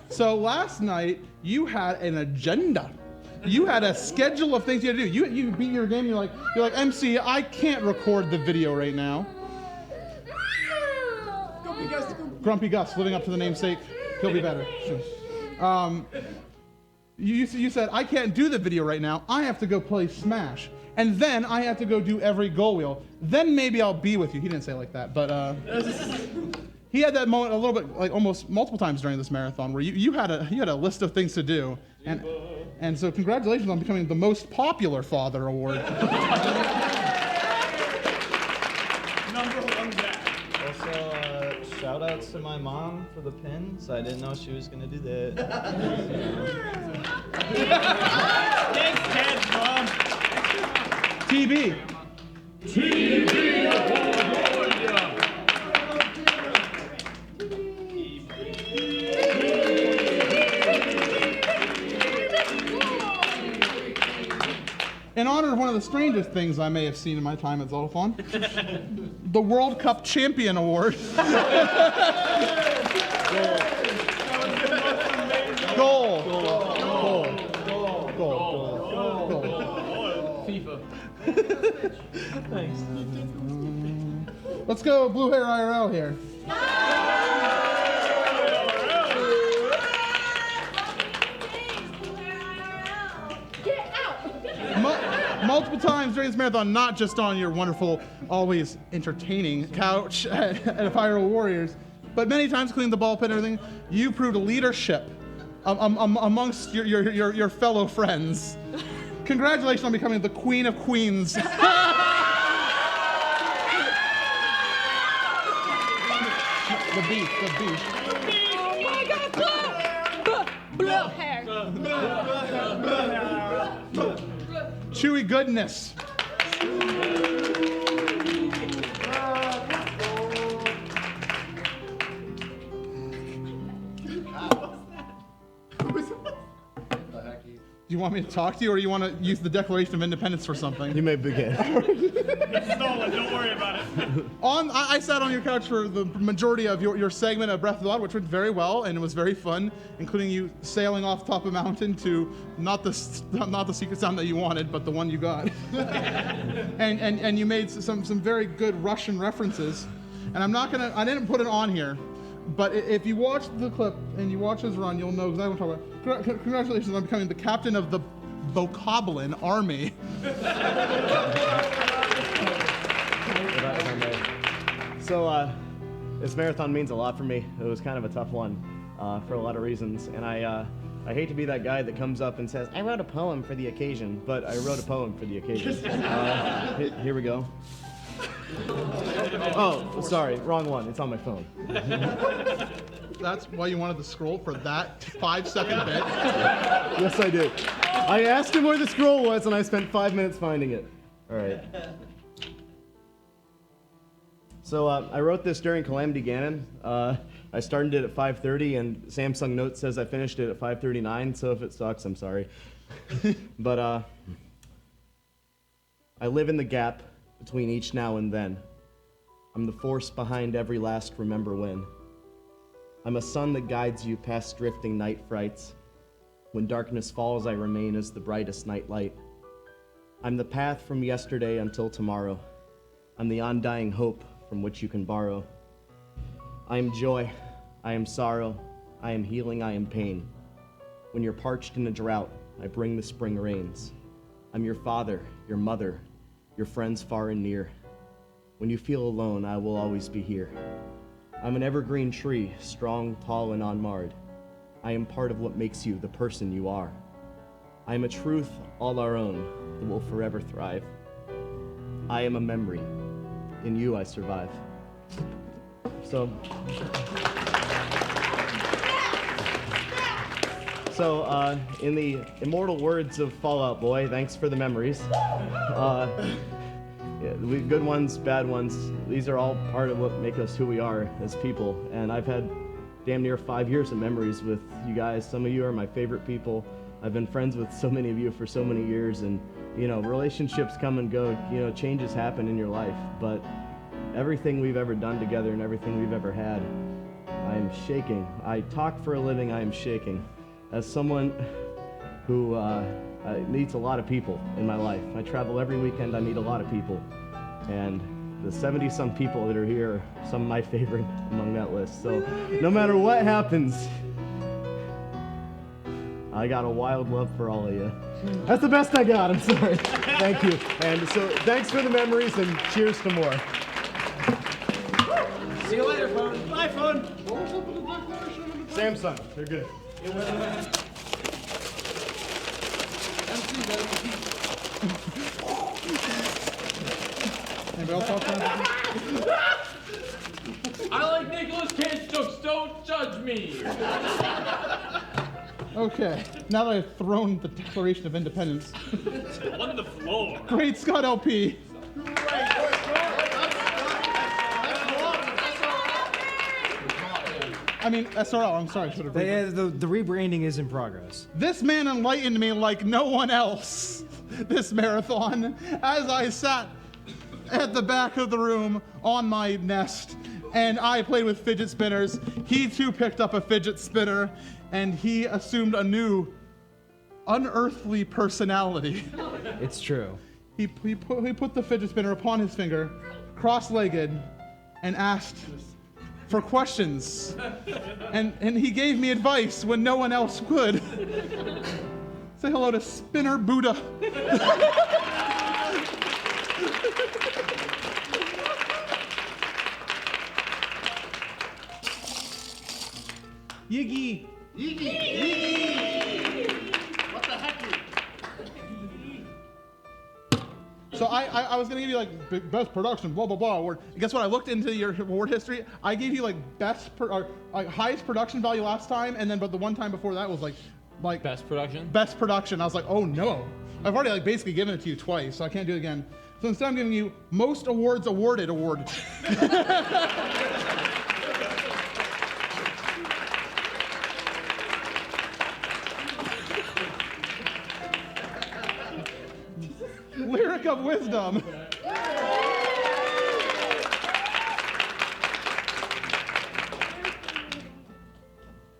So last night, you had an agenda. You had a schedule of things you had to do. You beat your game, you're like, MC, I can't record the video right now. Grumpy Gus, living up to the namesake. He'll be better. You said, I can't do the video right now. I have to go play Smash. And then I have to go do every goal wheel. Then maybe I'll be with you. He didn't say it like that, but he had that moment a little bit, like almost multiple times during this marathon, where you had a list of things to do, and so congratulations on becoming the most popular father award. Number one back. Also, shout outs to my mom for the pins. I didn't know she was gonna do that. Thanks, Ted's mom. TB. In honor of one of the strangest things I may have seen in my time at Zeldathon, the World Cup Champion Award. Goal. FIFA. Thanks. Let's go Blue Hair IRL here. Multiple times during this marathon, not just on your wonderful, always entertaining couch at Fire Warriors, but many times cleaning the ball pit and everything, you proved a leadership amongst your fellow friends. Congratulations on becoming the Queen of Queens. The beef. Oh my God, blue hair. Chewy goodness. Do you want me to talk to you, or do you want to use the Declaration of Independence for something? You may begin. It's stolen, don't worry about it. I sat on your couch for the majority of your segment of Breath of the Wild, which went very well, and it was very fun, including you sailing off top of a mountain to not the secret sound that you wanted, but the one you got. and you made some very good Russian references, and I didn't put it on here, but if you watch the clip and you watch his run, you'll know exactly what I'm talking about. Congratulations on becoming the captain of the Bokoblin Army. So, this marathon means a lot for me. It was kind of a tough one for a lot of reasons, and I hate to be that guy that comes up and says, I wrote a poem for the occasion, but I wrote a poem for the occasion. Here we go. Oh, sorry, wrong one. It's on my phone. That's why you wanted the scroll for that 5-second bit? Yes, I did. I asked him where the scroll was, and I spent 5 minutes finding it. All right. So I wrote this during Calamity Ganon. I started it at 5:30, and Samsung Note says I finished it at 5:39. So if it sucks, I'm sorry. But I live in the gap between each now and then. I'm the force behind every last remember when. I'm a sun that guides you past drifting night frights. When darkness falls, I remain as the brightest night light. I'm the path from yesterday until tomorrow. I'm the undying hope from which you can borrow. I am joy, I am sorrow, I am healing, I am pain. When you're parched in a drought, I bring the spring rains. I'm your father, your mother, your friends far and near. When you feel alone, I will always be here. I'm an evergreen tree, strong, tall, and unmarred. I am part of what makes you the person you are. I am a truth all our own that will forever thrive. I am a memory. In you I survive. So in the immortal words of Fallout Boy, thanks for the memories. Good ones, bad ones, these are all part of what make us who we are as people. And I've had damn near 5 years of memories with you guys. Some of you are my favorite people. I've been friends with so many of you for so many years, and relationships come and go, changes happen in your life, but everything we've ever done together and everything we've ever had, I am shaking. I talk for a living, I am shaking. As someone who meets a lot of people in my life. I travel every weekend, I meet a lot of people. And the 70-some people that are here are some of my favorite among that list. So no matter what happens, I got a wild love for all of you. That's the best I got, I'm sorry. Thank you. And so thanks for the memories and cheers to more. See you later, folks. Bye, fun. Samsung, they're good. Anybody else talk about I like Nicolas Cage jokes. Don't judge me. Okay, now that I've thrown the Declaration of Independence. On the floor. Great Scott LP. I mean, SRL, I'm sorry. Should have The rebranding is in progress. This man enlightened me like no one else this marathon as I sat at the back of the room on my nest and I played with fidget spinners. He too picked up a fidget spinner and he assumed a new unearthly personality. It's true. He put the fidget spinner upon his finger, cross-legged, and asked for questions. And he gave me advice when no one else would. Say hello to Spinner Buddha. Yiggy. Yiggy. What the heck? So I was gonna give you like best production, blah blah blah award. And guess what? I looked into your award history. I gave you like highest production value last time, and then but the one time before that was like best production. Best production. I was like, oh no, I've already like basically given it to you twice, so I can't do it again. So instead, I'm giving you most awards awarded award. Lyric of Wisdom.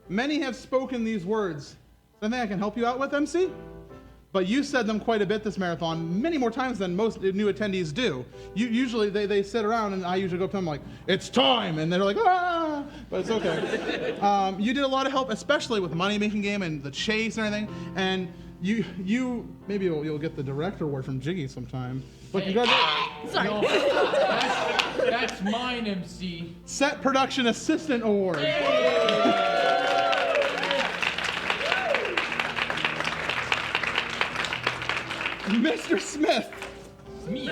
Many have spoken these words. Something I can help you out with, MC? But you said them quite a bit this marathon, many more times than most new attendees do. Usually they sit around and I usually go up to them like, it's time, and they're like, ah, but it's okay. You did a lot of help, especially with the money making game and the chase and everything, and you maybe you'll get the director award from Jiggy sometime. But congratulations. Sorry. No, that's mine, MC. Set Production Assistant Award. Mr. Smith. Me.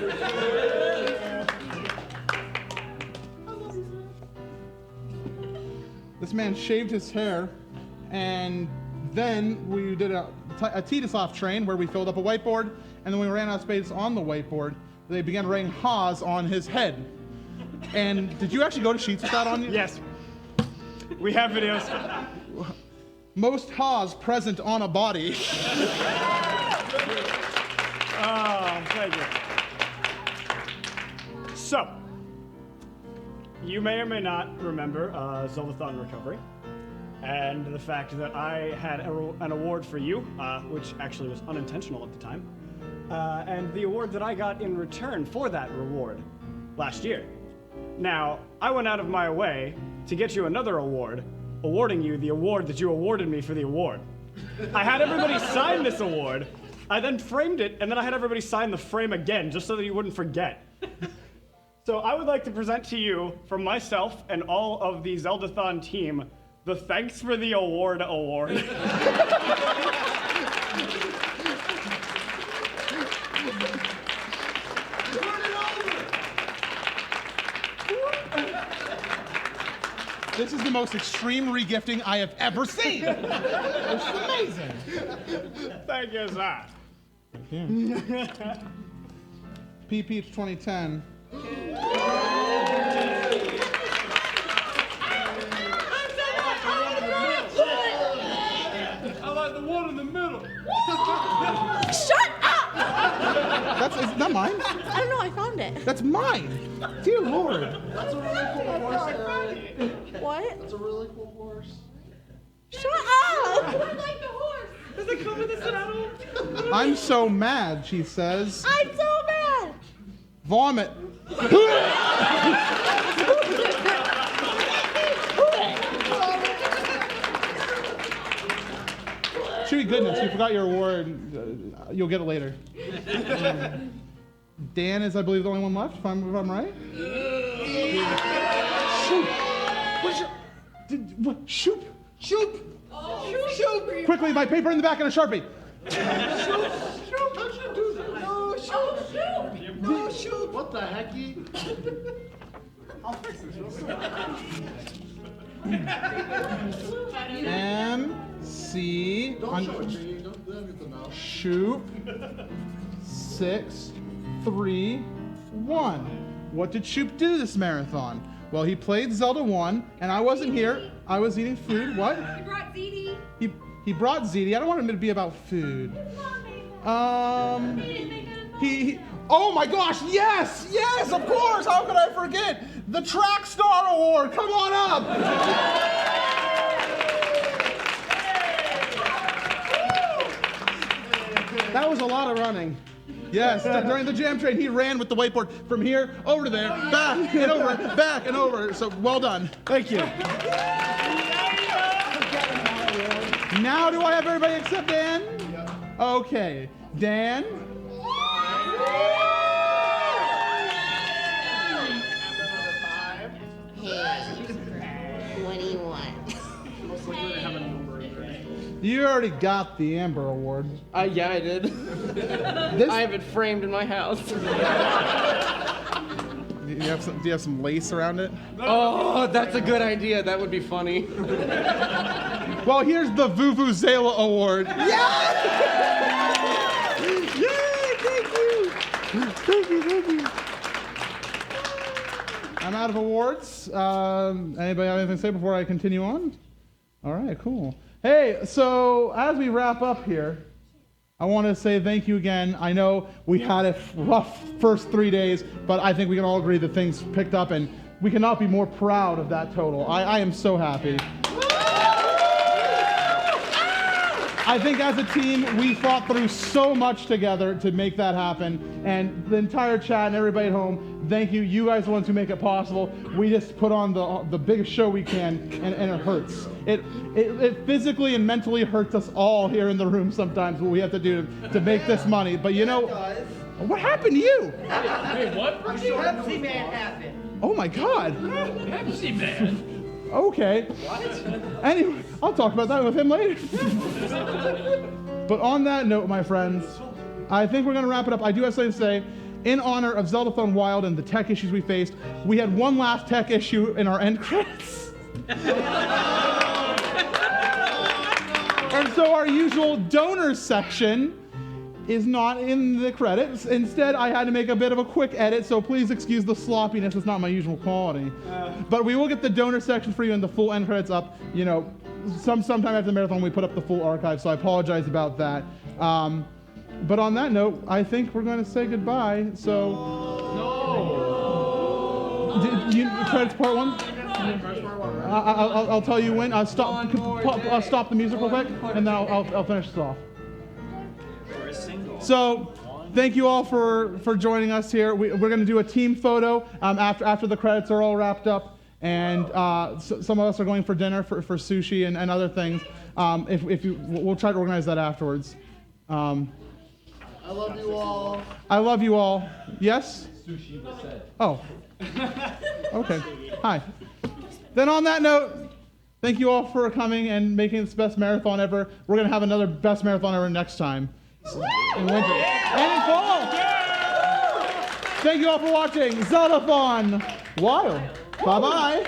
This man shaved his hair, and then we did a Titosoft train where we filled up a whiteboard, and then we ran out of space on the whiteboard. They began writing Haas on his head. And did you actually go to Sheets with that on you? Yes. We have videos. Most Haas present on a body. Oh, thank you. So, you may or may not remember Zeldathon Recovery, and the fact that I had an award for you, which actually was unintentional at the time, and the award that I got in return for that reward last year. Now, I went out of my way to get you another award, awarding you the award that you awarded me for the award. I had everybody sign this award. I then framed it, and then I had everybody sign the frame again, just so that you wouldn't forget. So I would like to present to you, from myself and all of the Zeldathon team, the Thanks for the Award Award. This is the most extreme regifting I have ever seen. It's amazing. Thank you, sir. PP 2010. I like the one in the middle. Shut up! Is that mine? I don't know, I found it. That's mine. Dear Lord. That's a really cool horse, Aaron. What? That's a really cool horse. Shut up! I like the horse. Does it come with a saddle? I'm so mad, she says. I'm so mad! Vomit. Chewy goodness, you forgot your award. You'll get it later. Dan is, I believe, the only one left, if I'm right. Shoot. Shoop. Shoop. Shoop. Quickly, my paper in the back and a Sharpie. No, shoot! No, shoot! What the hecky? I'll fix this. MC. Don't show it to me. Don't let me know. Shoop. 6, 3, 1. What did Shoop do this marathon? Well, he played Zelda 1, and I wasn't here. I was eating food. What? He brought ZD. He brought ZD. I don't want him to be about food. He oh my gosh, yes, of course. How could I forget? The Track Star Award. Come on up. That was a lot of running. Yes, during the jam train, he ran with the whiteboard from here over to there, back and over. So well done. Thank you. Now do I have everybody except Dan? Okay, Dan. What do you want? You already got the Amber Award. Yeah, I did. I have it framed in my house. Do you have some lace around it? Oh, that's a good idea. That would be funny. Well, here's the Vuvuzela Award. Yeah! Yay! Thank you. I'm out of awards. Anybody have anything to say before I continue on? All right, cool. Hey, so as we wrap up here, I want to say thank you again. I know we had a rough first 3 days, but I think we can all agree that things picked up, and we cannot be more proud of that total. I am so happy. I think as a team, we fought through so much together to make that happen. And the entire chat and everybody at home, thank you. You guys are the ones who make it possible. We just put on the biggest show we can, and it hurts. It physically and mentally hurts us all here in the room sometimes what we have to do to make this money. But you know, what happened to you? Wait, what? Pepsi Man happened. Oh my God. Pepsi Man. Okay. What? Anyway, I'll talk about that with him later. But on that note, my friends, I think we're going to wrap it up. I do have something to say. In honor of Zeldathon Wild and the tech issues we faced, we had one last tech issue in our end credits. And so our usual donors section is not in the credits. Instead, I had to make a bit of a quick edit, so please excuse the sloppiness. It's not my usual quality. But we will get the donor section for you and the full end credits up. You know, sometime after the marathon, we put up the full archive, so I apologize about that. But on that note, I think we're going to say goodbye. So, credits part one. I'll tell you when. Stop the music real quick, and then I'll finish this off. So, thank you all for joining us here. We're going to do a team photo after the credits are all wrapped up, and some of us are going for dinner for sushi and other things. We'll try to organize that afterwards. I love you all. I love you all. Yes? Sushi was said. Oh. Okay. Hi. Then on that note, thank you all for coming and making this the best marathon ever. We're going to have another best marathon ever next time. In winter. And in fall. Thank you all for watching Zeldathon Wild. Bye-bye.